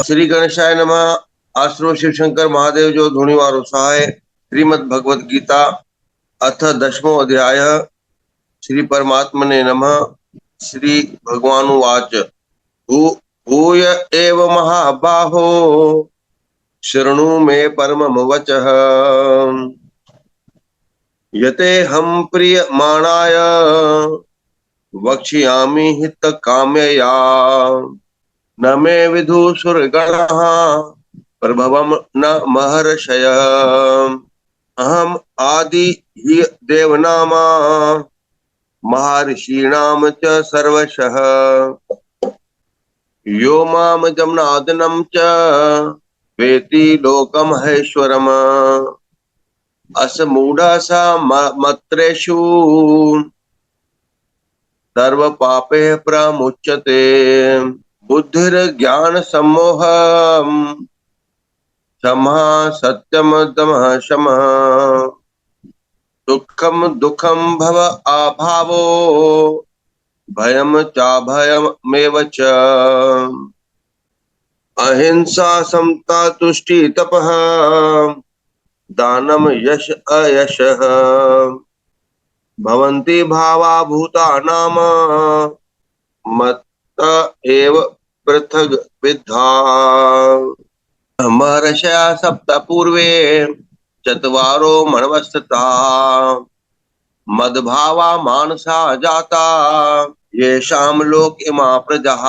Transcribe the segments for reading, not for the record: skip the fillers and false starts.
श्री गणेशाय नमः। आश्रो शिव शंकर महादेव जो धुनीवारो सहाय। श्रीमद् भगवद गीता अथ 10वां अध्याय। श्री परमात्मने नमः। श्री भगवानुवाच भूय एव महाबाहो शृणु मे परमं वचः यतेऽहं प्रीयमाणाय वक्ष्यामि हितकाम्यया न मे विदुषुर्गणः प्रभवं न महर्षयः अहम् आदि हि देवनामा महर्षीणां च सर्वशः यो मां जमनादनं च वेत्ति लोकमहेश्वरम् असमूढासा मत्रेषु सर्वपापैः प्रमुच्यते बुद्धिर्ज्ञानसम्मोहम् क्षमा सत्यम दमः शमः दुःखम दुःखम भव आभावो भयम चाभयमेव च अहिंसा समता तुष्टि तपः दानम यश अयशः भवन्ति भावा भूतानां मत्त एव पृथग् विद्धा महर्षया सप्त पूर्वे चत्वारो मन्वस्तता मद्भावा मानसा जाता येषां लोक इमा प्रजाः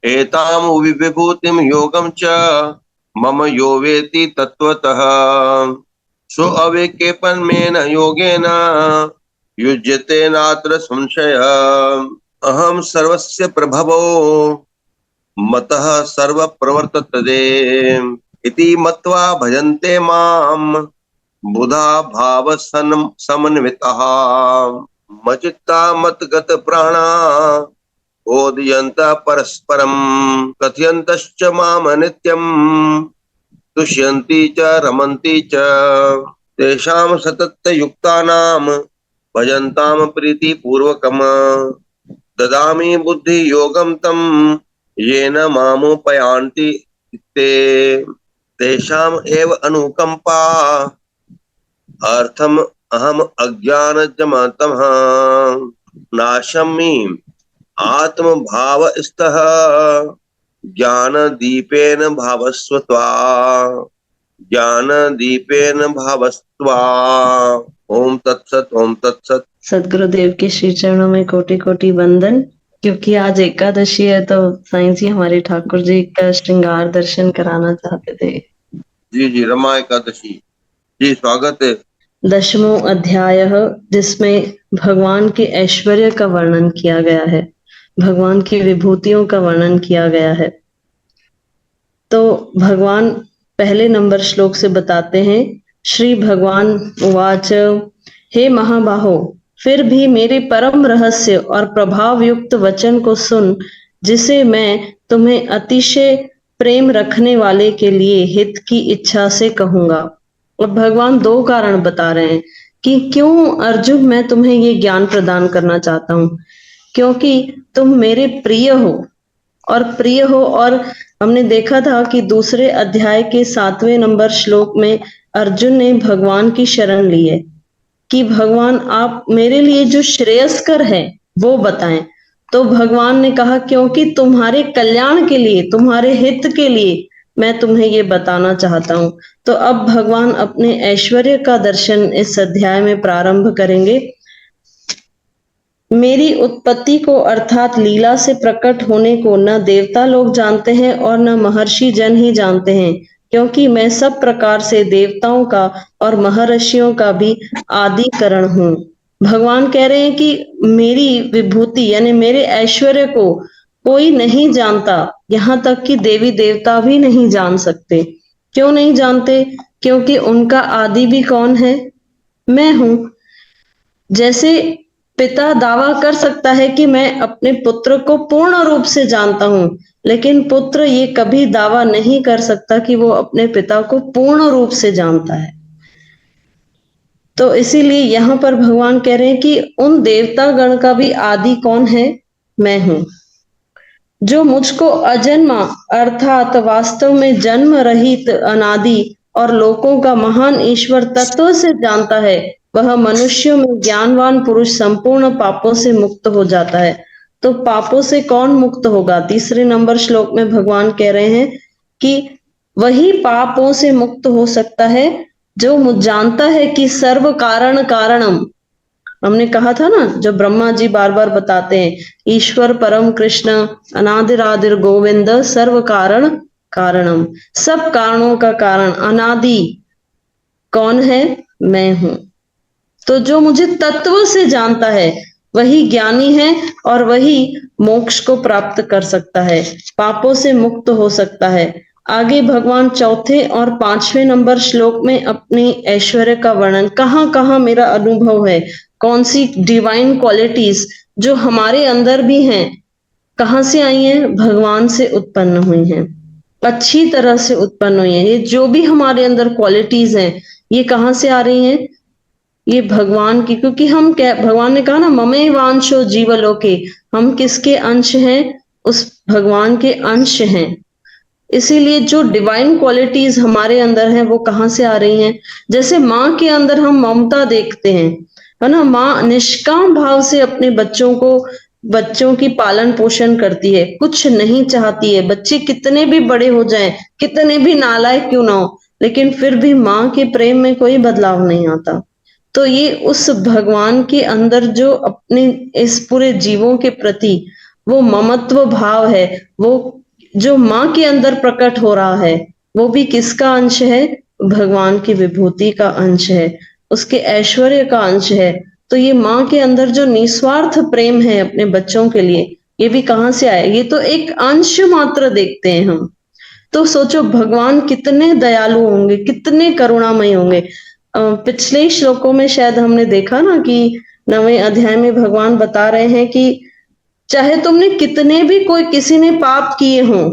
एतां विभूतिं योगं च मम यो वेत्ति तत्त्वतः सो अविकेपन्मेन योगेन युज्यते नात्र संशयः अहं सर्वस्य प्रभवो मतः सर्वप्रवर्तते इति मत्वा भजन्ते मां बुधा भाव समन्वितः मच्चित्ता मतगत प्राणा बोधयन्तः परस्परं कथयन्तश्च मां नित्यं तुष्यन्ति च रमन्ति च तेषां सततयुक्तानां भजन्तां प्रीतिपूर्वकम् ददामि बुद्धि योगं तं येन मामुपयान्ति ते तेषाम् एव अनुकंपा अर्थम अहम अज्ञानजमतमः नाशमि आत्म भावस्तः ज्ञान दीपेन भावस्वत्वा ज्ञान दीपेन भावस्त्वा। ओम तत्सत ओम तत्सत। सदगुरुदेव के श्री चरणों में कोटि कोटि वंदन। क्योंकि आज एकादशी है तो साईं जी हमारे ठाकुर जी का श्रृंगार दर्शन कराना चाहते थे। जी जी, रमा एकादशी जी, स्वागत है। 10वां अध्याय जिसमें भगवान के ऐश्वर्य का वर्णन किया गया है, भगवान की विभूतियों का वर्णन किया गया है। तो भगवान पहले नंबर श्लोक से बताते हैं, श्री भगवान उवाच हे महाबाहो, फिर भी मेरे परम रहस्य और प्रभाव युक्त वचन को सुन, जिसे मैं तुम्हें अतिशय प्रेम रखने वाले के लिए हित की इच्छा से कहूंगा। अब भगवान दो कारण बता रहे हैं कि क्यों अर्जुन मैं तुम्हें ये ज्ञान प्रदान करना चाहता हूं। क्योंकि तुम मेरे प्रिय हो, और हमने देखा था कि दूसरे अध्याय के 7वें नंबर श्लोक में अर्जुन ने भगवान की शरण ली है कि भगवान आप मेरे लिए जो श्रेयस्कर है वो बताएं। तो भगवान ने कहा क्योंकि तुम्हारे कल्याण के लिए, तुम्हारे हित के लिए मैं तुम्हें ये बताना चाहता हूं। तो अब भगवान अपने ऐश्वर्य का दर्शन इस अध्याय में प्रारंभ करेंगे। मेरी उत्पत्ति को अर्थात लीला से प्रकट होने को न देवता लोग जानते हैं और न महर्षि जन ही जानते हैं, क्योंकि मैं सब प्रकार से देवताओं का और महर्षियों का भी आदि कारण हूँ। भगवान कह रहे हैं कि मेरी विभूति यानी मेरे ऐश्वर्य को कोई नहीं जानता, यहाँ तक कि देवी देवता भी नहीं जान सकते। क्यों नहीं जानते? क्योंकि उनका आदि भी कौन है? मैं हूं। जैसे पिता दावा कर सकता है कि मैं अपने पुत्र को पूर्ण रूप से जानता हूं, लेकिन पुत्र ये कभी दावा नहीं कर सकता कि वो अपने पिता को पूर्ण रूप से जानता है। तो इसीलिए यहाँ पर भगवान कह रहे हैं कि उन देवता गण का भी आदि कौन है? मैं हूं। जो मुझको अजन्मा अर्थात वास्तव में जन्म रहित अनादि और लोकों का महान ईश्वर तत्व से जानता है, वह मनुष्यों में ज्ञानवान पुरुष संपूर्ण पापों से मुक्त हो जाता है। तो पापों से कौन मुक्त होगा? तीसरे नंबर श्लोक में भगवान कह रहे हैं कि वही पापों से मुक्त हो सकता है जो जानता है कि सर्व कारण कारणम। हमने कहा था ना, जो ब्रह्मा जी बार बार बताते हैं, ईश्वर परम कृष्ण अनादिरादिर गोविंद सर्व कारण कारणम, सब कारणों का कारण अनादि कौन है? मैं हूं। तो जो मुझे तत्व से जानता है वही ज्ञानी है और वही मोक्ष को प्राप्त कर सकता है, पापों से मुक्त हो सकता है। आगे भगवान चौथे और पांचवें नंबर श्लोक में अपनी ऐश्वर्य का वर्णन, कहाँ कहाँ मेरा अनुभव है, कौन सी डिवाइन क्वालिटीज जो हमारे अंदर भी हैं, कहाँ से आई हैं? भगवान से उत्पन्न हुई हैं, अच्छी तरह से उत्पन्न हुई हैं। ये जो भी हमारे अंदर क्वालिटीज हैं, ये कहाँ से आ रही हैं? ये भगवान की, क्योंकि हम क्या, भगवान ने कहा ना, ममे वांशो जीवलोके, हम किसके अंश हैं? उस भगवान के अंश हैं। इसीलिए जो डिवाइन क्वालिटीज हमारे अंदर हैं वो कहाँ से आ रही हैं? जैसे माँ के अंदर हम ममता देखते हैं, है ना, माँ निष्काम भाव से अपने बच्चों की पालन पोषण करती है, कुछ नहीं चाहती है, बच्चे कितने भी बड़े हो जाएं, कितने भी नालायक क्यों ना हो, लेकिन फिर भी माँ के प्रेम में कोई बदलाव नहीं आता। तो ये उस भगवान के अंदर जो अपने इस पूरे जीवों के प्रति वो ममत्व भाव है, वो जो माँ के अंदर प्रकट हो रहा है, वो भी किसका अंश है? भगवान की विभूति का अंश है, उसके ऐश्वर्य का अंश है। तो ये माँ के अंदर जो निस्वार्थ प्रेम है अपने बच्चों के लिए, ये भी कहाँ से आया? ये तो एक अंश मात्र देखते हैं हम। तो सोचो भगवान कितने दयालु होंगे, कितने करुणामय होंगे। पिछले श्लोकों में शायद हमने देखा ना कि 9वें अध्याय में भगवान बता रहे हैं कि चाहे तुमने कितने भी कोई किसी ने पाप किए हों,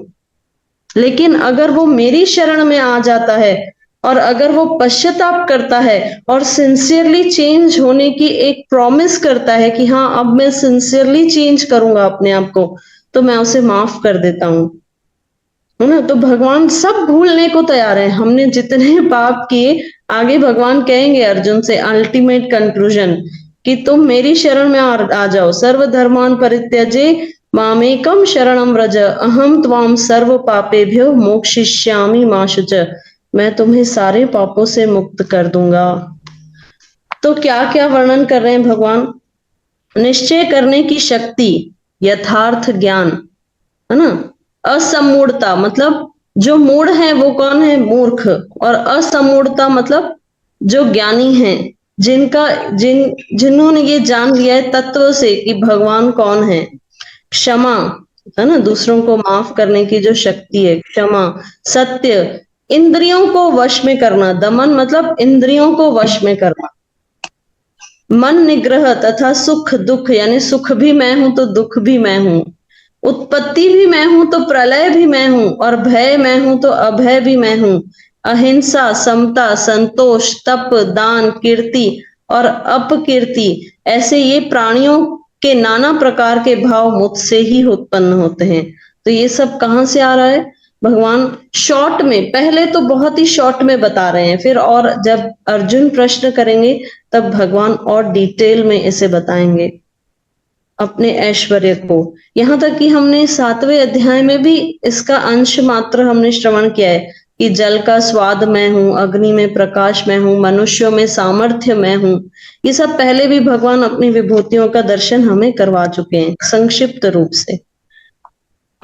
लेकिन अगर वो मेरी शरण में आ जाता है और अगर वो पश्चाताप करता है और सिंसियरली चेंज होने की एक प्रॉमिस करता है कि हाँ अब मैं सिंसियरली चेंज करूंगा अपने आप को, तो मैं उसे माफ कर देता हूं, है ना। तो भगवान सब भूलने को तैयार है, हमने जितने पाप किए। आगे भगवान कहेंगे अर्जुन से अल्टीमेट कंक्लूजन कि तुम मेरी शरण में आ जाओ, सर्व धर्मान परित्यजे मामेकम शरणम व्रज अहम त्वाम सर्व पापेभ्यो मोक्षयिष्यामि मा शुच, मैं तुम्हें सारे पापों से मुक्त कर दूंगा। तो क्या क्या वर्णन कर रहे हैं भगवान? निश्चय करने की शक्ति, यथार्थ ज्ञान, है ना। असमूढ़ता मतलब जो मूढ़ है वो कौन है? मूर्ख। और असमूढ़ता मतलब जो ज्ञानी है, जिन्होंने ये जान लिया है तत्व से कि भगवान कौन है। क्षमा, है ना, दूसरों को माफ करने की जो शक्ति है, क्षमा। सत्य, इंद्रियों को वश में करना, दमन मतलब इंद्रियों को वश में करना। मन निग्रह तथा सुख दुख, यानी सुख भी मैं हूं तो दुख भी मैं हूं, उत्पत्ति भी मैं हूं तो प्रलय भी मैं हूं, और भय मैं हूं तो अभय भी मैं हूं। अहिंसा, समता, संतोष, तप, दान, कीर्ति और अपकीर्ति, ऐसे ये प्राणियों के नाना प्रकार के भाव मुझसे ही उत्पन्न होते हैं। तो ये सब कहाँ से आ रहा है? भगवान शॉर्ट में, पहले तो बहुत ही शॉर्ट में बता रहे हैं, फिर और जब अर्जुन प्रश्न करेंगे तब भगवान और डिटेल में इसे बताएंगे अपने ऐश्वर्य को। यहाँ तक कि हमने 7वें अध्याय में भी इसका अंश मात्र हमने श्रवण किया है कि जल का स्वाद मैं हूं, अग्नि में प्रकाश मैं हूं, मनुष्यों में सामर्थ्य मैं हूं। ये सब पहले भी भगवान अपनी विभूतियों का दर्शन हमें करवा चुके हैं संक्षिप्त रूप से।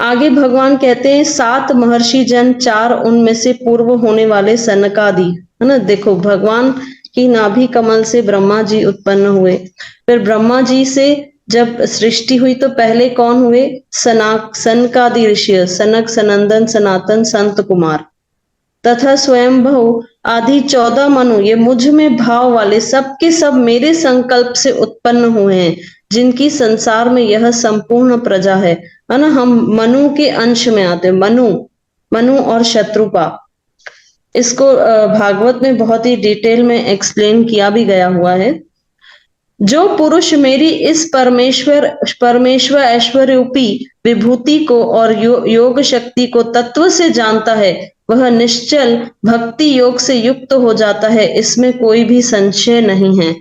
आगे भगवान कहते हैं 7 महर्षि जन, 4 उनमें से पूर्व होने वाले सनकादि, है ना। देखो भगवान की नाभि कमल से ब्रह्मा जी उत्पन्न हुए, फिर ब्रह्मा जी से जब सृष्टि हुई तो पहले कौन हुए? सनकादि ऋषि, सनक, सनंदन, सनातन, संत कुमार तथा स्वयंभू आदि 14 मनु, ये मुझ में भाव वाले सब के सब मेरे संकल्प से उत्पन्न हुए हैं, जिनकी संसार में यह संपूर्ण प्रजा है ना। हम मनु के अंश में आते हैं, मनु और शत्रुपा। इसको भागवत में बहुत ही डिटेल में एक्सप्लेन किया भी गया हुआ है। जो पुरुष मेरी इस परमेश्वर ऐश्वर्य रूपी विभूति को और योग शक्ति को तत्व से जानता है, वह निश्चल भक्ति योग से युक्त हो जाता है। इसमें कोई भी संशय नहीं है,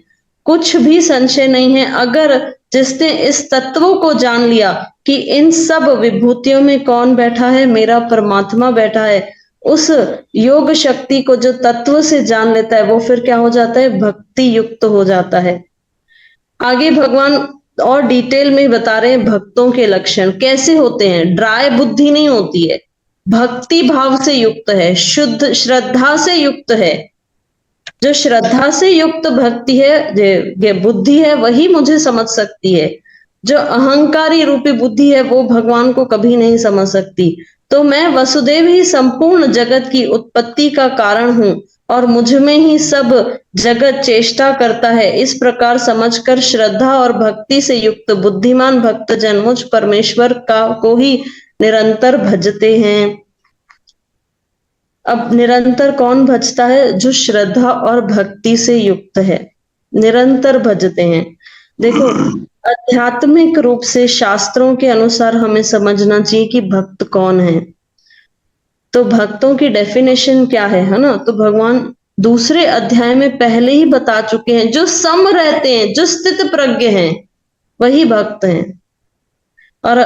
कुछ भी संशय नहीं है। अगर जिसने इस तत्वों को जान लिया कि इन सब विभूतियों में कौन बैठा है, मेरा परमात्मा बैठा है, उस योग शक्ति को जो तत्व से जान लेता है, वो फिर क्या हो जाता है, भक्ति युक्त हो जाता है। आगे भगवान और डिटेल में बता रहे हैं भक्तों के लक्षण कैसे होते हैं। ड्राई बुद्धि नहीं होती है, भक्ति भाव से युक्त है, शुद्ध श्रद्धा से युक्त है। जो श्रद्धा से युक्त भक्ति है, ये बुद्धि है, वही मुझे समझ सकती है। जो अहंकारी रूपी बुद्धि है, वो भगवान को कभी नहीं समझ सकती। तो मैं वसुदेव ही संपूर्ण जगत की उत्पत्ति का कारण हूं और मुझ में ही सब जगत चेष्टा करता है। इस प्रकार समझकर श्रद्धा और भक्ति से युक्त बुद्धिमान भक्तजन मुझ परमेश्वर को ही निरंतर भजते हैं। अब निरंतर कौन भजता है? जो श्रद्धा और भक्ति से युक्त है, निरंतर भजते हैं। देखो, आध्यात्मिक रूप से शास्त्रों के अनुसार हमें समझना चाहिए कि भक्त कौन है। तो भक्तों की डेफिनेशन क्या है ना? तो भगवान दूसरे अध्याय में पहले ही बता चुके हैं, जो सम रहते हैं, जो स्थित प्रज्ञ हैं, वही भक्त हैं। और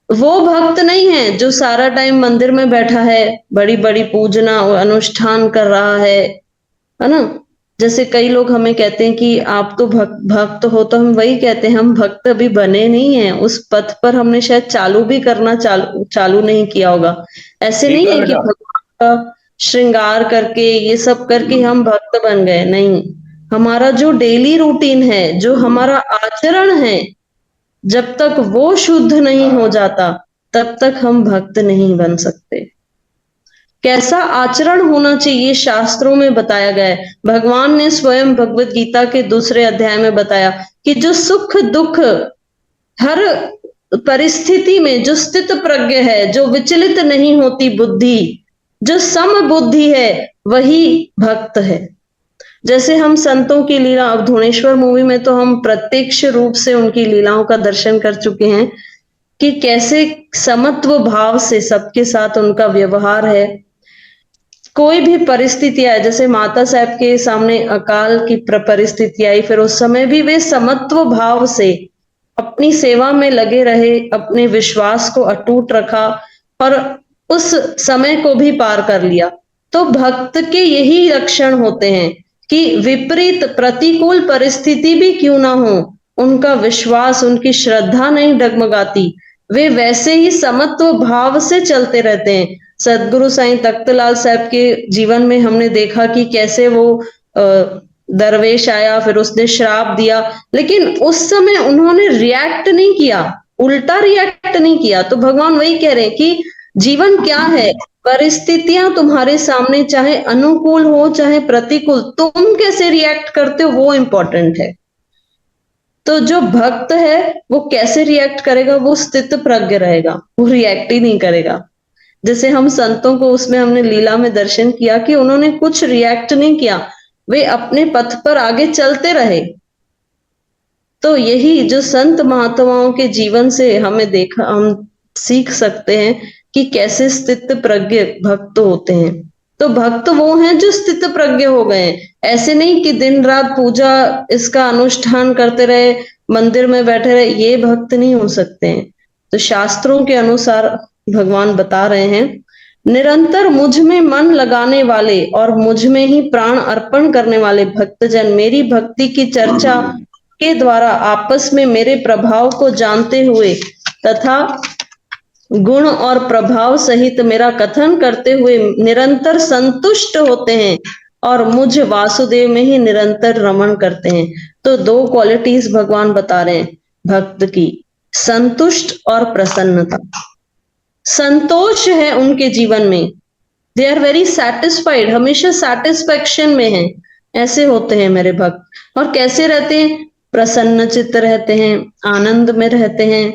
वो भक्त नहीं है जो सारा टाइम मंदिर में बैठा है, बड़ी बड़ी पूजना और अनुष्ठान कर रहा है ना? जैसे कई लोग हमें कहते हैं कि आप तो भक्त हो, तो हम वही कहते हैं, हम भक्त अभी बने नहीं हैं, उस पथ पर हमने शायद चालू भी करना चालू नहीं किया होगा। ऐसे नहीं है कि भगवान का श्रृंगार करके ये सब करके हम भक्त बन गए, नहीं। हमारा जो डेली रूटीन है, जो हमारा आचरण है, जब तक वो शुद्ध नहीं हो जाता, तब तक हम भक्त नहीं बन सकते। कैसा आचरण होना चाहिए शास्त्रों में बताया गया है। भगवान ने स्वयं भगवत गीता के दूसरे अध्याय में बताया कि जो सुख दुख हर परिस्थिति में जो स्थित प्रज्ञ है, जो विचलित नहीं होती बुद्धि, जो सम बुद्धि है, वही भक्त है। जैसे हम संतों की लीला, अब धुनेश्वर मूवी में तो हम प्रत्यक्ष रूप से उनकी लीलाओं का दर्शन कर चुके हैं कि कैसे समत्व भाव से सबके साथ उनका व्यवहार है। कोई भी परिस्थिति आए, जैसे माता साहब के सामने अकाल की परिस्थिति आई, फिर उस समय भी वे समत्व भाव से अपनी सेवा में लगे रहे, अपने विश्वास को अटूट रखा और उस समय को भी पार कर लिया। तो भक्त के यही लक्षण होते हैं कि विपरीत प्रतिकूल परिस्थिति भी क्यों ना हो, उनका विश्वास, उनकी श्रद्धा नहीं डगमगाती, वे वैसे ही समत्व भाव से चलते रहते हैं। सदगुरु साईं तख्तलाल साहब के जीवन में हमने देखा कि कैसे वो दरवेश आया, फिर उसने श्राप दिया, लेकिन उस समय उन्होंने रिएक्ट नहीं किया, उल्टा रिएक्ट नहीं किया। तो भगवान वही कह रहे हैं कि जीवन क्या है, परिस्थितियां तुम्हारे सामने चाहे अनुकूल हो चाहे प्रतिकूल, तुम कैसे रिएक्ट करते हो वो इंपॉर्टेंट है। तो जो भक्त है वो कैसे रिएक्ट करेगा? वो स्थित प्रज्ञ रहेगा, वो रिएक्ट ही नहीं करेगा। जैसे हम संतों को उसमें हमने लीला में दर्शन किया कि उन्होंने कुछ रिएक्ट नहीं किया, वे अपने पथ पर आगे चलते रहे। तो यही जो संत महात्माओं के जीवन से हमें देखा, हम सीख सकते हैं कि कैसे स्थित प्रज्ञ भक्त होते हैं। तो भक्त वो हैं जो स्थित प्रज्ञ हो गए हैं, ऐसे नहीं कि दिन रात पूजा इसका अनुष्ठान करते रहे, मंदिर में बैठे रहे, ये भक्त नहीं हो सकते हैं। तो शास्त्रों के अनुसार भगवान बता रहे हैं, निरंतर मुझ में मन लगाने वाले और मुझ में ही प्राण अर्पण करने वाले भक्तजन मेरी भक्ति की चर्चा के द्वारा आपस में मेरे प्रभाव को जानते हुए तथा गुण और प्रभाव सहित मेरा कथन करते हुए निरंतर संतुष्ट होते हैं और मुझ वासुदेव में ही निरंतर रमण करते हैं। तो दो क्वालिटीज भगवान बता रहे हैं भक्त की, संतुष्ट और प्रसन्नता। संतोष है उनके जीवन में, दे आर वेरी सेटिस्फाइड, हमेशा सेटिस्फेक्शन में है, ऐसे होते हैं मेरे भक्त। और कैसे रहते हैं? प्रसन्न चित्त रहते हैं, आनंद में रहते हैं,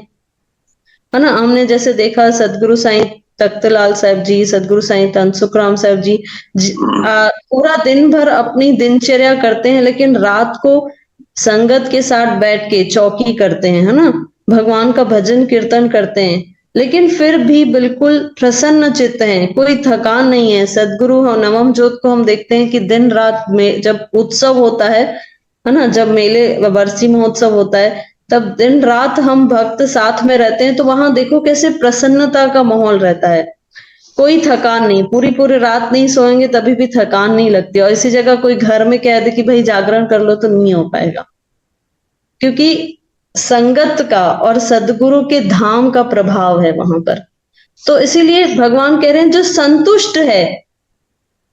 है ना। हमने जैसे देखा सदगुरु साईं तख्तलाल साहब जी, सदगुरु साईं तन सुखराम साहब जी पूरा दिन भर अपनी दिनचर्या करते हैं, लेकिन रात को संगत के साथ बैठ के चौकी करते हैं, है ना, भगवान का भजन कीर्तन करते हैं, लेकिन फिर भी बिल्कुल प्रसन्न चित्त हैं, कोई थकान नहीं है। सदगुरु नवम ज्योत को हम देखते हैं कि दिन रात में जब उत्सव होता है ना, जब मेले वर्षी महोत्सव होता है, तब दिन रात हम भक्त साथ में रहते हैं, तो वहां देखो कैसे प्रसन्नता का माहौल रहता है, कोई थकान नहीं, पूरी पूरी रात नहीं सोएंगे तभी भी थकान नहीं लगती। और इसी जगह कोई घर में कह दे कि भाई जागरण कर लो, तो नहीं हो पाएगा, क्योंकि संगत का और सदगुरु के धाम का प्रभाव है वहां पर। तो इसीलिए भगवान कह रहे हैं जो संतुष्ट है,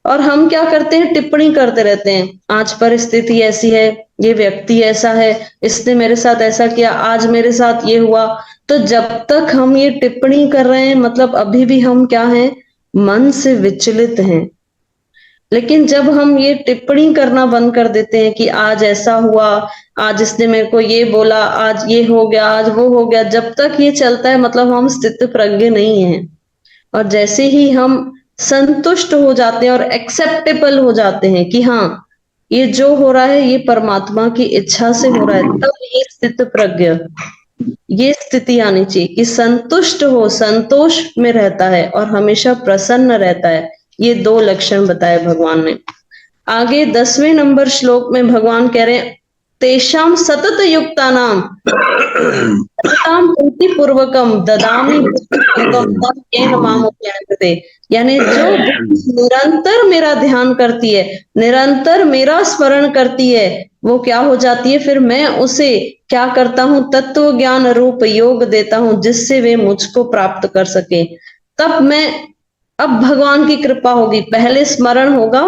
और हम क्या करते हैं, टिप्पणी करते रहते हैं, आज परिस्थिति ऐसी है, ये व्यक्ति ऐसा है, इसने मेरे साथ ऐसा किया, आज मेरे साथ ये हुआ। तो जब तक हम ये टिप्पणी कर रहे हैं, मतलब अभी भी हम क्या हैं, मन से विचलित हैं। लेकिन जब हम ये टिप्पणी करना बंद कर देते हैं कि आज ऐसा हुआ, आज इसने मेरे को ये बोला, आज ये हो गया, आज वो हो गया, जब तक ये चलता है मतलब हम स्थित प्रज्ञ नहीं है। और जैसे ही हम संतुष्ट हो जाते हैं और एक्सेप्टेबल हो जाते हैं कि हाँ ये जो हो रहा है ये परमात्मा की इच्छा से हो रहा है, तब ये स्थित प्रज्ञ, ये स्थिति आनी चाहिए कि संतुष्ट हो, संतोष में रहता है और हमेशा प्रसन्न रहता है। ये दो लक्षण बताए भगवान ने। आगे 10वें नंबर श्लोक में भगवान कह रहे हैं तेषाम सतत युक्ता नाम पूर्वकम ददामि येन माम उपयान्ते। यानी जो निरंतर मेरा ध्यान करती है, निरंतर मेरा स्मरण करती है, वो क्या हो जाती है, फिर मैं उसे क्या करता हूँ, तत्व ज्ञान रूप योग देता हूँ, जिससे वे मुझको प्राप्त कर सके। तब मैं, अब भगवान की कृपा होगी, पहले स्मरण होगा,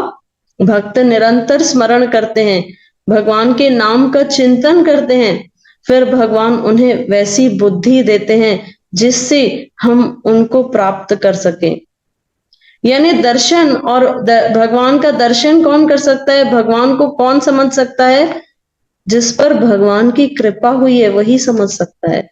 भक्त निरंतर स्मरण करते हैं, भगवान के नाम का चिंतन करते हैं, फिर भगवान उन्हें वैसी बुद्धि देते हैं जिससे हम उनको प्राप्त कर सकें। यानी दर्शन, और भगवान का दर्शन कौन कर सकता है, भगवान को कौन समझ सकता है, जिस पर भगवान की कृपा हुई है वही समझ सकता है।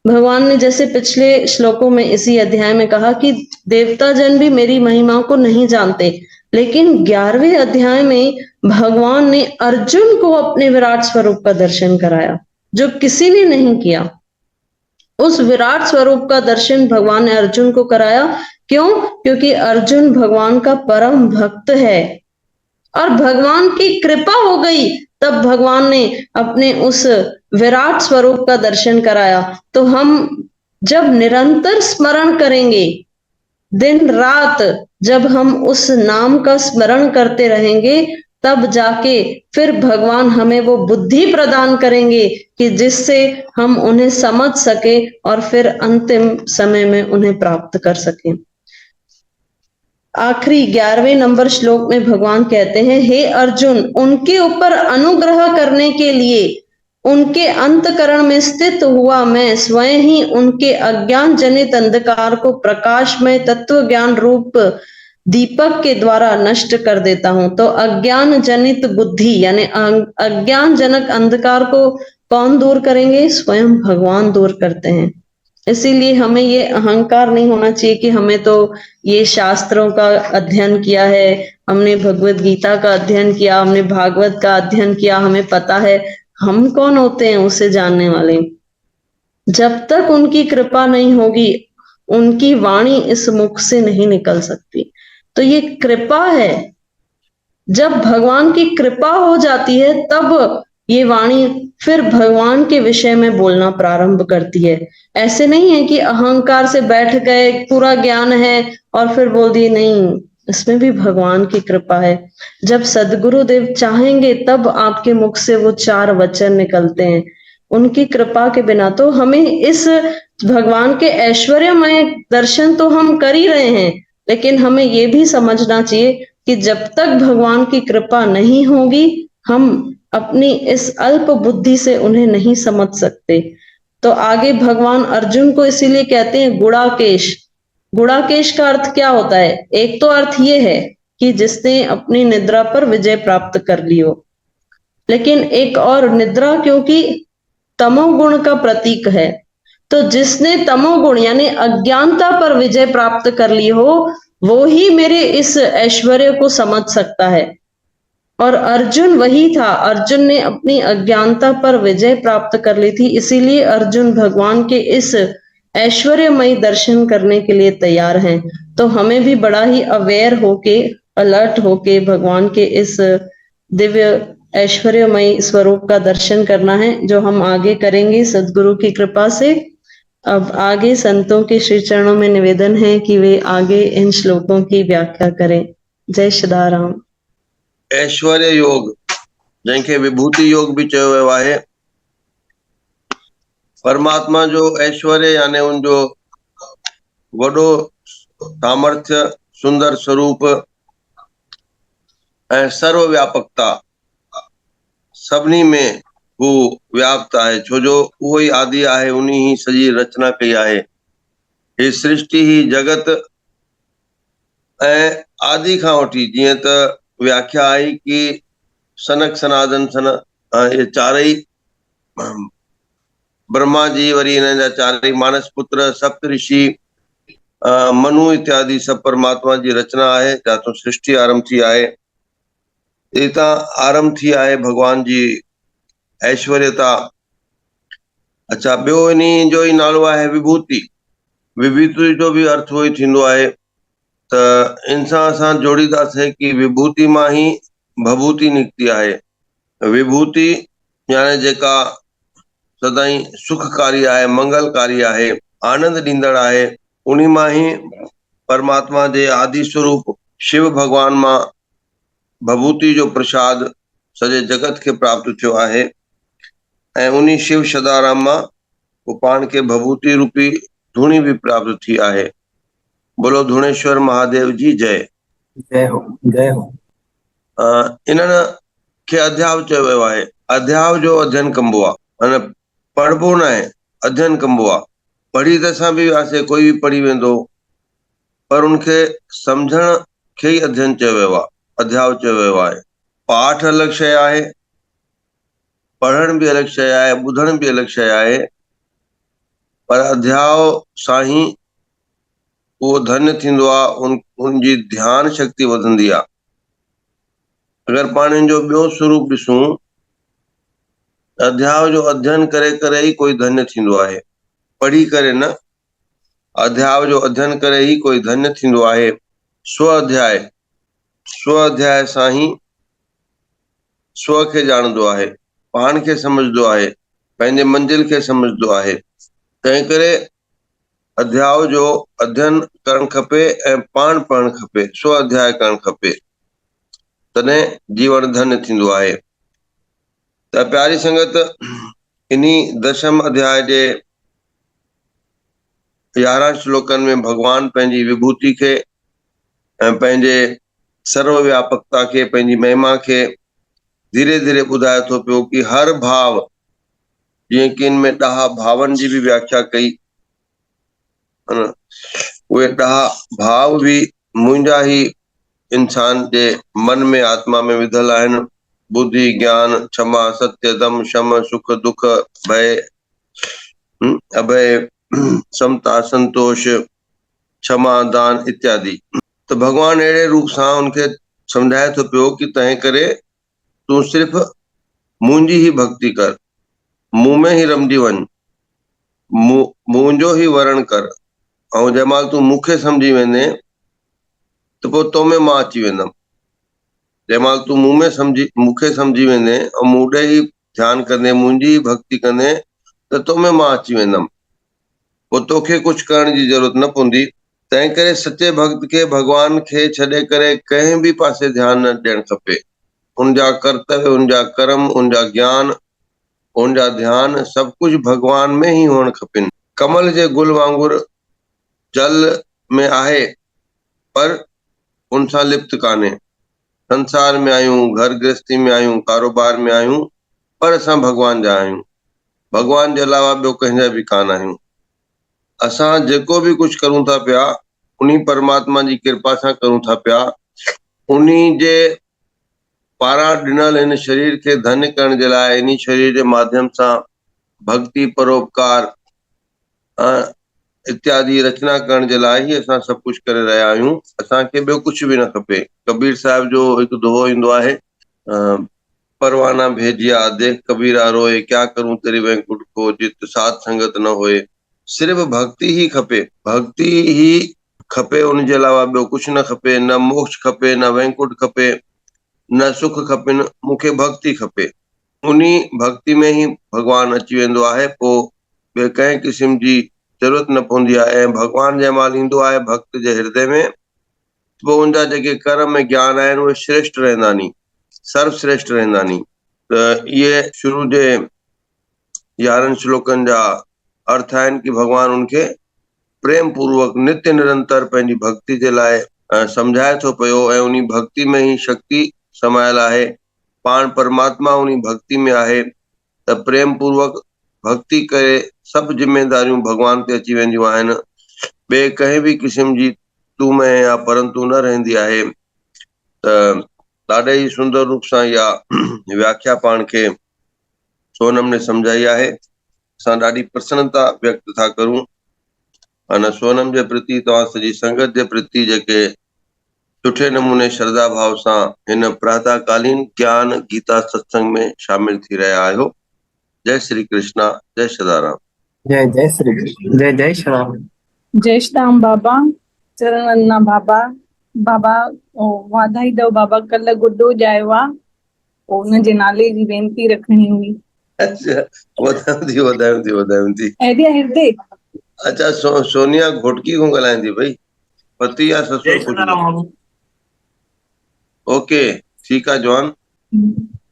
भगवान ने जैसे पिछले श्लोकों में इसी अध्याय में कहा कि देवता जन भी मेरी महिमा को नहीं जानते, लेकिन 11वें अध्याय में भगवान ने अर्जुन को अपने विराट स्वरूप का दर्शन कराया, जो किसी ने नहीं किया। उस विराट स्वरूप का दर्शन भगवान ने अर्जुन को कराया। क्यों? क्योंकि अर्जुन भगवान का परम भक्त है और भगवान की कृपा हो गई, तब भगवान ने अपने उस विराट स्वरूप का दर्शन कराया। तो हम जब निरंतर स्मरण करेंगे, दिन रात जब हम उस नाम का स्मरण करते रहेंगे, तब जाके फिर भगवान हमें वो बुद्धि प्रदान करेंगे कि जिससे हम उन्हें समझ सके और फिर अंतिम समय में उन्हें प्राप्त कर सकें। आखिरी 11वें नंबर श्लोक में भगवान कहते हैं, हे अर्जुन, उनके ऊपर अनुग्रह करने के लिए उनके अंतकरण में स्थित हुआ मैं स्वयं ही उनके अज्ञान जनित अंधकार को प्रकाशमय तत्व ज्ञान रूप दीपक के द्वारा नष्ट कर देता हूं। तो अज्ञान जनित बुद्धि यानी अज्ञान जनक अंधकार को कौन दूर करेंगे? स्वयं भगवान दूर करते हैं। इसीलिए हमें ये अहंकार नहीं होना चाहिए कि हमें तो ये शास्त्रों का अध्ययन किया है, हमने भगवत गीता का अध्ययन किया, हमने भागवत का अध्ययन किया, हमें पता है। हम कौन होते हैं उसे जानने वाले? जब तक उनकी कृपा नहीं होगी, उनकी वाणी इस मुख से नहीं निकल सकती। तो ये कृपा है, जब भगवान की कृपा हो जाती है तब ये वाणी फिर भगवान के विषय में बोलना प्रारंभ करती है। ऐसे नहीं है कि अहंकार से बैठ गए, पूरा ज्ञान है और फिर बोल दिए, नहीं, इसमें भी भगवान की कृपा है। जब सदगुरुदेव चाहेंगे तब आपके मुख से वो 4 वचन निकलते हैं। उनकी कृपा के बिना तो हमें इस भगवान के ऐश्वर्यमय दर्शन तो हम कर ही रहे हैं, लेकिन हमें ये भी समझना चाहिए कि जब तक भगवान की कृपा नहीं होगी, हम अपनी इस अल्प बुद्धि से उन्हें नहीं समझ सकते। तो आगे भगवान अर्जुन को इसीलिए कहते हैं गुड़ाकेश। गुड़ाकेश का अर्थ क्या होता है? एक तो अर्थ ये है कि जिसने अपनी निद्रा पर विजय प्राप्त कर ली हो, लेकिन एक और, निद्रा क्योंकि तमोगुण का प्रतीक है, तो जिसने तमोगुण यानी अज्ञानता पर विजय प्राप्त कर ली हो, वो ही मेरे इस ऐश्वर्य को समझ सकता है। और अर्जुन वही था। अर्जुन ने अपनी अज्ञानता पर विजय प्राप्त कर ली थी, इसीलिए अर्जुन भगवान के इस ऐश्वर्यमयी दर्शन करने के लिए तैयार हैं। तो हमें भी बड़ा ही अवेयर होके, अलर्ट होके भगवान के इस दिव्य ऐश्वर्यमयी स्वरूप का दर्शन करना है, जो हम आगे करेंगे सदगुरु की कृपा से। अब आगे संतों के श्री चरणों में निवेदन है कि वे आगे इन श्लोकों की व्याख्या करें। जय सदाराम। ऐश्वर्य योग, जंहिंखे विभूति योग भी चयो वियो आहे, परमात्मा जो ऐश्वर्य यानी उनजो वॾो सामर्थ्य, सुंदर स्वरूप ऐं सर्वव्यापकता सभिनी में हू व्याप्त आहे, छो जो उहो ई आदि आहे, उन ही सॼी रचना कई आहे। ही सृष्टि ही जगत ऐं आदि खां वठी, जीअं त व्याख्या आई कि सनक सनातन सन, ये चारई ब्रह्मा जी, वरी हिननि जा चारई मानस पुत्र, सप्त ऋषि, मनु इत्यादि सब परमात्मा जी रचना आहे, जातो सृष्टि आरंभ थी आहे। इतां आरंभ थी आहे भगवान जी ऐश्वर्यता। अच्छा, ॿियो इन्ही जो ई नालो आहे विभूति। विभूति जो भी अर्थ उहो ई थींदो आहे त इन सां असां जोड़ींदासीं कि विभूति मां ही भभूति निकिती आहे। विभूति यानी जेका सदाई सुखकारी आहे, मंगलकारी आहे, आनंद ॾींदड़ आहे, उन्ही मां ही परमात्मा जे आदि स्वरूप शिव भगवान मां भभूति जो प्रसाद सॼे जगत खे प्राप्त थियो आहे। ऐं उन्ही शिव सदाराम मां वो पाण खे भभूति रूपी धूणी भी प्राप्त थी आहे। बोलो धुणेश्वर महादेव जी जय। जय हो, जय हो। इन्हनि खे अध्याव चयो वियो आहे। अध्याव जो अध्ययन कबो आहे, माना पढ़बो न आहे, अध्ययन कबो आहे। पढ़ी त असां बि वियासीं, कोई भी पढ़ी वेंदो, पर उनखे सम्झण खे ई अध्ययन चयो वियो आहे, अध्याव चयो वियो आहे। पाठ अलॻि शइ आहे, पढ़ण भी अलॻि शइ आहे, ॿुधण भी अलॻि शइ आहे, पर अध्याव सां ही उहो धन्य थींदो आहे, उनजी ध्यान शक्ति वधंदी आहे। अगरि पाण जो ॿियो स्वरूप ॾिसूं, अध्याव जो अध्ययन करे करे ही कोई धन्य थींदो आहे, पढ़ी करे न। अध्याव जो अध्ययन करे ही कोई धन्य थींदो आहे। स्व अध्याय सां ही स्व खे ॼाणंदो आहे, पाण खे सम्झंदो आहे, पंहिंजे मंजिल खे सम्झंदो आहे। तंहिं करे अध्याव जो अध्ययन करणु खपे ऐं पाण पढ़णु खपे, स्व अध्याय करणु खपे, तॾहिं जीवन धन्य थींदो आहे। त प्यारी संगत, इन्ही दशम अध्याय जे 11 श्लोकनि में भगवान पंहिंजी विभूति खे ऐं पंहिंजे सर्वव्यापकता खे, पंहिंजी महिमा खे धीरे धीरे ॿुधाए थो पियो कि हर भाव, जीअं कि इन में 10 भावनि जी भी व्याख्या कई, उहे 10 भाव भी मुंहिंजा ही इंसान जे मन में, आत्मा में विधल आहिनि। बुद्धि, ज्ञान, क्षमा, सत्य, दम, शम, सुख, दुख, भय, अभय, समता, संतोष, क्षमा, दान इत्यादि। तो भगवान अहिड़े रूप सां उनखे समझाए थो पियो कि तंहिं करे तूं सिर्फ़ मुंहिंजी ही भक्ति कर, मूं में ही रमजी वञ, मुंहिंजो ही वरण कर, ऐं जंहिं महिल तूं मूंखे सम्झी वेंदे त पोइ तो में मां अची वेंदुमि। जंहिं महिल तूं मूंखे सम्झी वेंदे ऐं मूं ॾे ही ध्यानु कंदे, मुंहिंजी भक्ति कंदे, त तो में मां अची वेंदुमि, पोइ तोखे कुझु करण जी ज़रूरत न पवंदी। तंहिं करे सचे भक्त खे भगवान खे छॾे करे कंहिं भी पासे ध्यानु न ॾियणु खपे। उनजा कर्तव्य, उनजा कर्म, उनजा ज्ञान, उनजा ध्यान सभु कुझु भगवान में ही हुअणु खपेनि। कमल जे गुल वांगुरु जल में आहे, पर उन सां लिप्त कान्हे। संसार में आहियूं, घर गृहस्थी में आहियूं, कारोबार में आहियूं, पर असां भगवान जा आहियूं, भगवान जे अलावा ॿियो कंहिंजा भी कान आहियूं। असां जेको भी कुझु करूं था पिया, उन्ही परमात्मा जी कृपा सां करूं था पिया। उन्ही जे पारां ॾिनल हिन शरीर खे धन्य करण जे लाइ, इन्ही शरीर जे माध्यम सां भक्ति, परोपकार इत्यादि रचना करण जे लाइ ही असां सभु कुझु करे रहिया आहियूं। असांखे ॿियो कुझु भी न खपे। कबीर साहिब जो हिकु दोहो ईंदो आहे, परवाना भेजिया देख कबीरा रोए, क्या करूं तेरी वैकुंठ को जित साथ संगत न होए। सिर्फ भक्ति ही खपे, भक्ति ही खपे, उनजे अलावा ॿियो कुझु न खपे। न मोक्ष खपे, न वैकुंठ खपे, न सुख खपे, मूंखे भक्ति खपे। उन्ही भक्ति में ही भगवान अची वेंदो आहे, पोइ ॿिए कंहिं क़िस्म जी ज़रूरत न पवंदी आहे। ऐं भगवान जंहिं महिल ईंदो आहे भक्त जे हृदय में, पोइ उनजा जेके कर्म ऐं ज्ञान आहिनि उहे श्रेष्ठ रहंदा नी, सर्वश्रेष्ठ रहंदा नी। त इहे शुरू जे 11 श्लोकनि जा अर्थ आहिनि कि भगवान उनखे प्रेम पूर्वक नित्य निरंतर पंहिंजी भक्ति जे लाइ समझाए थो पियो, ऐं उन भक्ति में ही शक्ति समायल आहे। पाण परमात्मा उन भक्ति में आहे, त प्रेम पूर्वक भक्ति करे सभु जिम्मेदारियूं भगवान ते अची वेंदियूं आहिनि। ॿिए कंहिं बि क़िस्म जी तू मैं या परंतु न रहंदी आहे। त ॾाढे ई सुंदर रूप सां इहा व्याख्या पाण खे सोनम ने समझाई आहे। असां ॾाढी प्रसन्नता व्यक्त था करूं अन सोनम जे प्रति, तव्हां सॼी संगत जे प्रति जेके सुठे नमूने श्रद्धा भाव सां हिन प्रातःकालीन ज्ञान गीता सत्संग में शामिल थी रहिया आहियो। जय श्री कृष्णा, जय सदाराम। जय जय श्री कृष्ण, जय जय श्री राम। जय श्री राम बाबा, चरण वंदना बाबा। बाबा वाधाई दो बाबा, कल गुड्डो ॼायो आहे, पोइ हुनजे नाले जी वेनती रखणी हुई। अच्छा, वधायूं थी। ऐडिया हृदय। अच्छा, सोनिया घोटकी को ॻाल्हाईंदी भई, पति या ससुर पुछंदो। ओके, ठीकु आहे जॉन,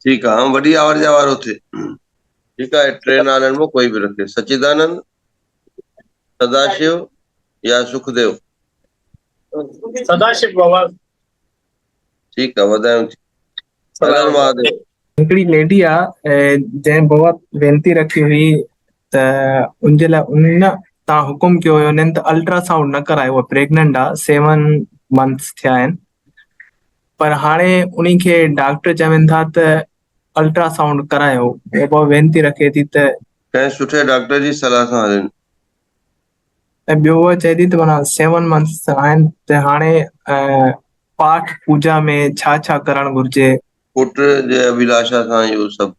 ठीकु आहे। हाँ, वॾी आवाज़ वारो थे, ठीकु आहे। 3 नालनि में कोई बि रखे, सचिदानंद, सदाशिव या सुखदेव। सदाशिव बाबा। ठीकु आहे, वधायूं थी। हर महादेव। हिकिड़ी लेडी आहे जंहिं बाबा वेनती रखी हुई त उनजे लाइ उन तव्हां हुकुम कयो हुयो उन्हनि त अल्ट्रासाउंड न करायो, उहा प्रेग्नेंट आहे, 7 मंथ्स थिया आहिनि, पर हाणे उन्ही खे डॉक्टर चवनि था त अल्ट्रासाउंड करायो। बाबा वेनती रखे थी त कंहिं सुठे डॉक्टर जी सलाह सां हलनि। ऐं ॿियो उहा चए थी त माना 7 मंथ्स आहिनि त हाणे पाठ पूजा में छा छा करणु घुर्जे। पुट जे अभिलाषा सां इहो सभु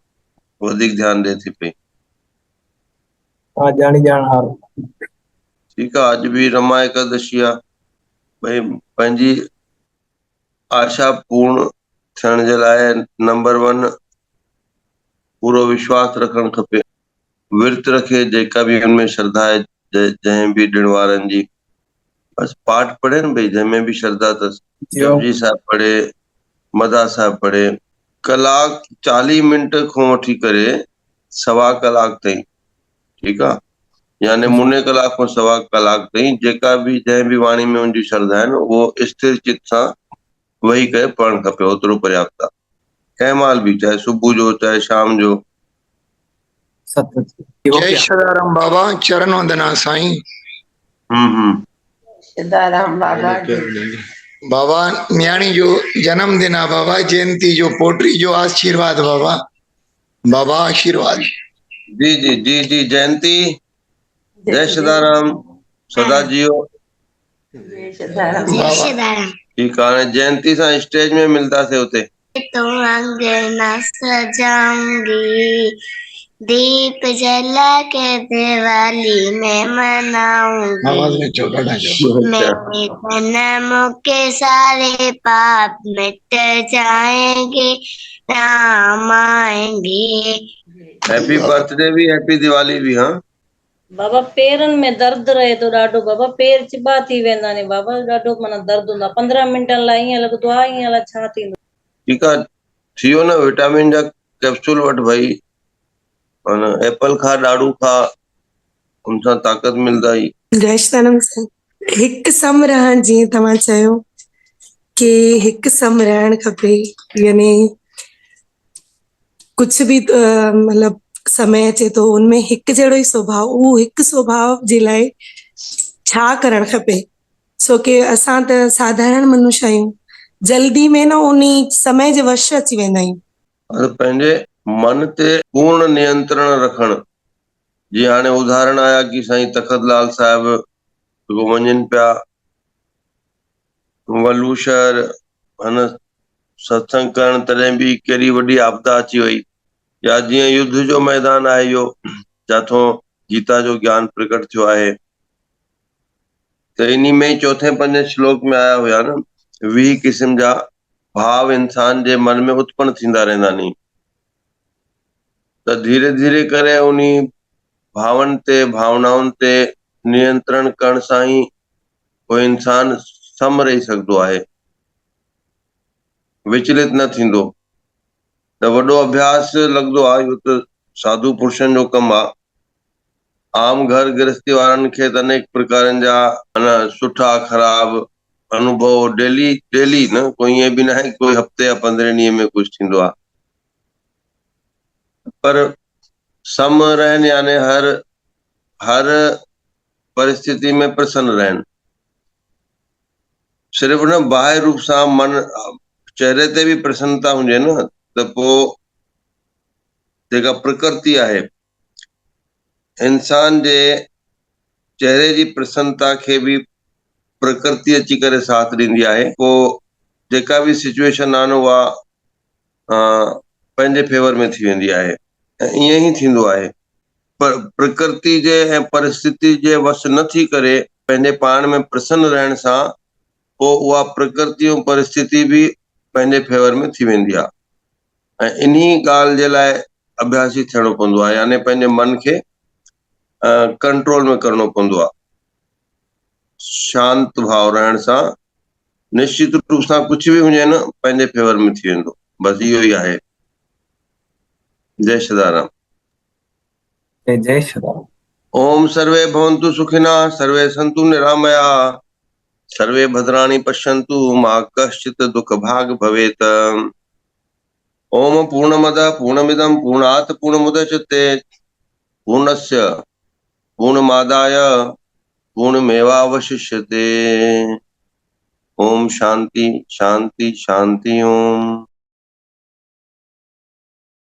वधीक ध्यानु ॾिए थी पई। हा, ॼाणी ॼाण हारो। ठीकु आहे, अॼु बि रमा एकादशी आहे, भई पंहिंजी आशा पूर्ण थियण जे लाइ नंबर 1 पूरो विश्वास रखणु खपे। विर्त रखे, जेका बि हुनमें श्रद्धा आहे, जंहिं बि ॾिण वारनि जी, बस पाठ पढ़े न भई, जंहिंमें बि श्रद्धा अथसि। जपजी साहिब पढ़े, मदा साहिब पढ़े, कलाक 40 मिंट खां वठी करे 1.25 कलाक ताईं, ठीकु आहे, यानी मुने कलाक खां 1.25 कलाक ताईं जेका बि जंहिं बि वाणी में उनजी श्रद्धा आहिनि उहो स्थिर चित सां वेही करे पढ़णु खपे, ओतिरो पर्याप्त आहे। कंहिं महिल बि, चाहे सुबुह जो चाहे शाम जो। जय सदाराम बाबा, चरण वंदना साईं। सदाराम बाबा। बाबा न्याणी जो जन्मदिन आहे बाबा, जयंती जो पोटी जो आशीर्वाद बाबा। बाबा आशीर्वाद। जी जी जी जी, जयंती, जय सदाराम, सदा जियो। जय सदाराम। ठीकु आहे, जयंती सां स्टेज में मिलंदासीं उते। तो अंगना सजाऊंगी, दीप जला के दिवाली में मनाऊंगी, मेरे जन्म के सारे पाप मिट जाएंगे, राम आएंगे। हैप्पी बर्थडे भी, हैप्पी दिवाली भी। हाँ बाबा, पेरनि में दर्द रहे तो ॾाढो बाबा, पेर चिॿा थी वेंदा ने बाबा, ॾाढो माना दर्द हूंदो आहे। 15 मिंटनि लाइ ईअं लॻंदो आहे ईअं अलाए छा थींदो। ठीकु आहे, थी वियो न, विटामिन जा कैप्सूल वठ भाई, एप्पल खा, ॾाढ़ू खा, उन सां ताक़त मिलंदई। जय सदानंद साईं। हिकु सम रहण, जीअं तव्हां चयो कि हिकु सम रहण खपे, यानी कुछ भी मतलब समय अचे तो उनमें हिकु जहिड़ो ई स्वभाव, उहो हिकु स्वभाव जे लाइ छा करणु खपे। छो कि असां त साधारण मनुष्य आहियूं, जल्दी में न उन समय जे वश अची वेंदा आहियूं। पंहिंजे मन ते पूर्ण नियंत्रण रखणु, जीअं हाणे उदाहरण आया कि साईं तखतलाल साहिब वञनि पिया वलूशहर, सत्संग करण तॾहिं बि कहिड़ी वॾी आपदा अची वई, या जीअं युद्ध जो मैदान आहे इहो, जिथां गीता जो ज्ञान प्रकट थियो आहे, त इन में चौथे पंजे श्लोक में आया हुया न, 20 किस्म जा भाव इंसान जे मन में उत्पन्न थींदा रहंदा नी, त धीरे धीरे करे उन भावनि ते भावनाउनि ते नियंत्रण करण सां ई उहो इंसान सम रही सघंदो आहे, विचलित न थींदो। त वॾो अभ्यास लॻंदो आहे, इहो त साधु पुरुषनि जो कमु आहे। आम घर गृहस्थी वारनि खे त अनेक प्रकारनि जा सुठा ख़राब अनुभव डेली न, कोई ईअं बि न आहे कोई हफ़्ते या 15 ॾींहं में कुझु थींदो आहे, पर सम रहन यानी हर परिस्थिति में प्रसन्न रहन। सिर्फ़ न बाह्य रूप सां मन चेहरे ते बि प्रसन्नता हुजे न, त पोइ जेका प्रकृति आहे, इंसान जे चेहरे जी प्रसन्नता खे बि प्रकृति अची करे साथ ॾींदी आहे। पोइ जेका बि सिचुएशन आहे न, उहा पंहिंजे फेवर में थी वेंदी आहे, ऐं ईअं ई थींदो आहे। पर प्रकृति जे ऐं परिस्थिति जे वस न थी करे पंहिंजे पाण में प्रसन्न रहण सां पोइ उहा प्रकृति ऐं परिस्थिति बि पंहिंजे फेवर में थी वेंदी आहे। ऐं इन्ही ॻाल्हि जे लाइ अभ्यासी थियणो पवंदो आहे, यानी पंहिंजे मन खे कंट्रोल में करणो पवंदो आहे। शांत भाव रहण सां निश्चित रूप सां कुझु बि हुजे न, पंहिंजे फेवर में थी वेंदो। बस इहो ई आहे। जय सदाराम। जय श्रीराम। ओम सर्वे भवन्तु सुखिनः, सर्वे सन्तु निरामया, सर्वे भद्राणि पश्यन्तु, मा कश्चित् दुःख भाग् भवेत्। ओम पूर्णमदः पूर्णमिदं पूर्णात् पूर्णमुदच्यते, पूर्णस्य पूर्णमादाय पूर्णमेवावशिष्यते। ओम शांति शांति शांति। ओम।